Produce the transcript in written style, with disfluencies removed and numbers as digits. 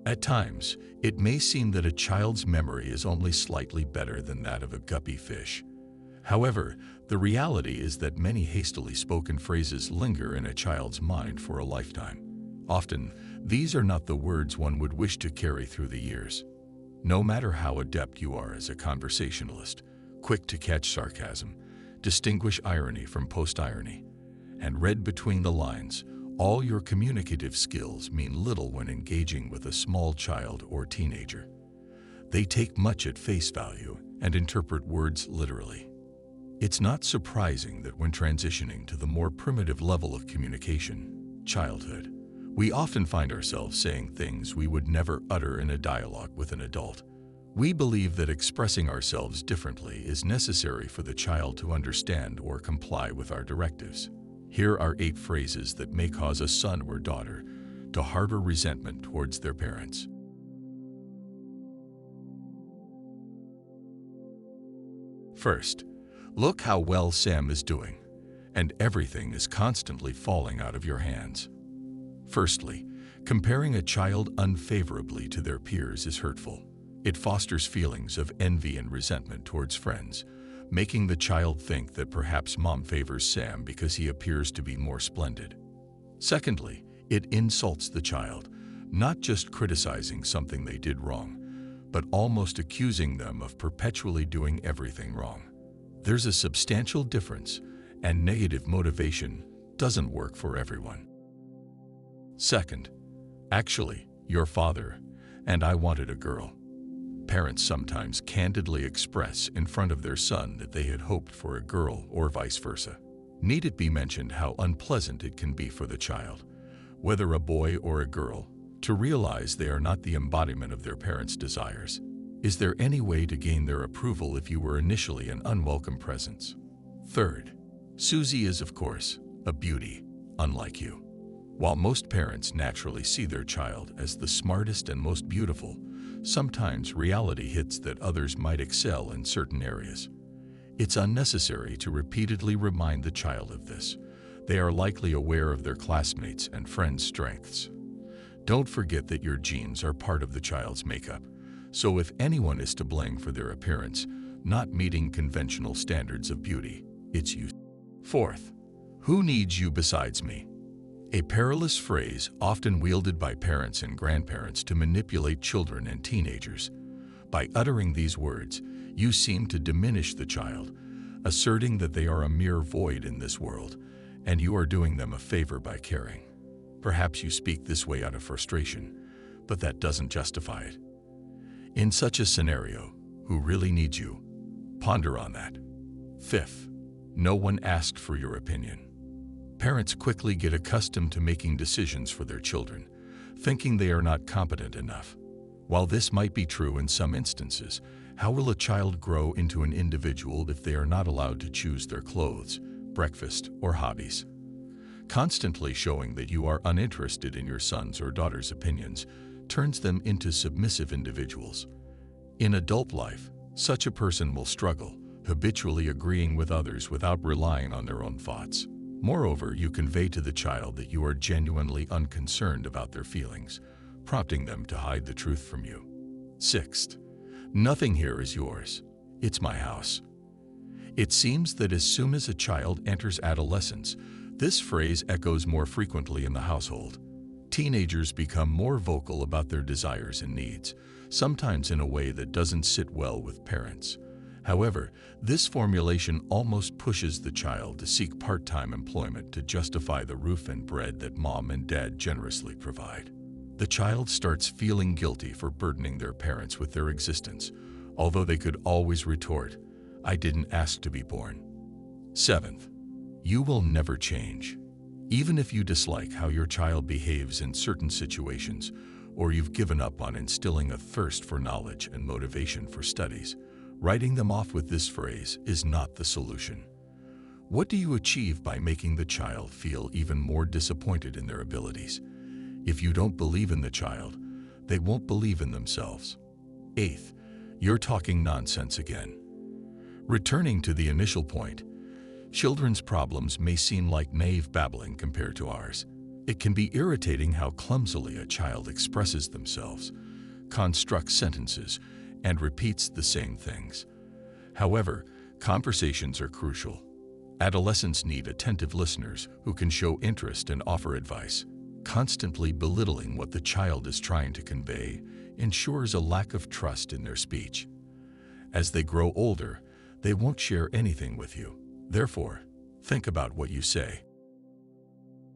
At times, it may seem that a child's memory is only slightly better than that of a guppy fish. However, the reality is that many hastily spoken phrases linger in a child's mind for a lifetime. Often, these are not the words one would wish to carry through the years. No matter how adept you are as a conversationalist, quick to catch sarcasm, distinguish irony from post-irony, and read between the lines, all your communicative skills mean little when engaging with a small child or teenager. They take much at face value and interpret words literally. It's not surprising that when transitioning to the more primitive level of communication, childhood, we often find ourselves saying things we would never utter in a dialogue with an adult. We believe that expressing ourselves differently is necessary for the child to understand or comply with our directives. Here are 8 phrases that may cause a son or daughter to harbor resentment towards their parents. First, look how well Sam is doing, and everything is constantly falling out of your hands. Firstly, comparing a child unfavorably to their peers is hurtful. It fosters feelings of envy and resentment towards friends, making the child think that perhaps mom favors Sam because he appears to be more splendid. Secondly, it insults the child, not just criticizing something they did wrong, but almost accusing them of perpetually doing everything wrong. There's a substantial difference, and negative motivation doesn't work for everyone. Second, actually, your father and I wanted a girl. Parents sometimes candidly express in front of their son that they had hoped for a girl or vice versa. Need it be mentioned how unpleasant it can be for the child, whether a boy or a girl, to realize they are not the embodiment of their parents' desires? Is there any way to gain their approval if you were initially an unwelcome presence? Third, Susie is, of course, a beauty, unlike you. While most parents naturally see their child as the smartest and most beautiful, sometimes reality hits that others might excel in certain areas. It's unnecessary to repeatedly remind the child of this. They are likely aware of their classmates' and friends' strengths. Don't forget that your genes are part of the child's makeup, so if anyone is to blame for their appearance not meeting conventional standards of beauty, it's you. Fourth, who needs you besides me? A perilous phrase often wielded by parents and grandparents to manipulate children and teenagers. By uttering these words, you seem to diminish the child, asserting that they are a mere void in this world, and you are doing them a favor by caring. Perhaps you speak this way out of frustration, but that doesn't justify it. In such a scenario, who really needs you? Ponder on that. Fifth, no one asked for your opinion. Parents quickly get accustomed to making decisions for their children, thinking they are not competent enough. While this might be true in some instances, how will a child grow into an individual if they are not allowed to choose their clothes, breakfast, or hobbies? Constantly showing that you are uninterested in your son's or daughter's opinions turns them into submissive individuals. In adult life, such a person will struggle, habitually agreeing with others without relying on their own thoughts. Moreover, you convey to the child that you are genuinely unconcerned about their feelings, prompting them to hide the truth from you. Sixth, nothing here is yours. It's my house. It seems that as soon as a child enters adolescence, this phrase echoes more frequently in the household. Teenagers become more vocal about their desires and needs, sometimes in a way that doesn't sit well with parents. However, this formulation almost pushes the child to seek part-time employment to justify the roof and bread that mom and dad generously provide. The child starts feeling guilty for burdening their parents with their existence, although they could always retort, "I didn't ask to be born." Seventh, you will never change. Even if you dislike how your child behaves in certain situations, or you've given up on instilling a thirst for knowledge and motivation for studies, writing them off with this phrase is not the solution. What do you achieve by making the child feel even more disappointed in their abilities? If you don't believe in the child, they won't believe in themselves. Eighth, you're talking nonsense again. Returning to the initial point, children's problems may seem like naive babbling compared to ours. It can be irritating how clumsily a child expresses themselves, constructs sentences, and repeats the same things. However, conversations are crucial. Adolescents need attentive listeners who can show interest and offer advice. Constantly belittling what the child is trying to convey ensures a lack of trust in their speech. As they grow older, they won't share anything with you. Therefore, think about what you say.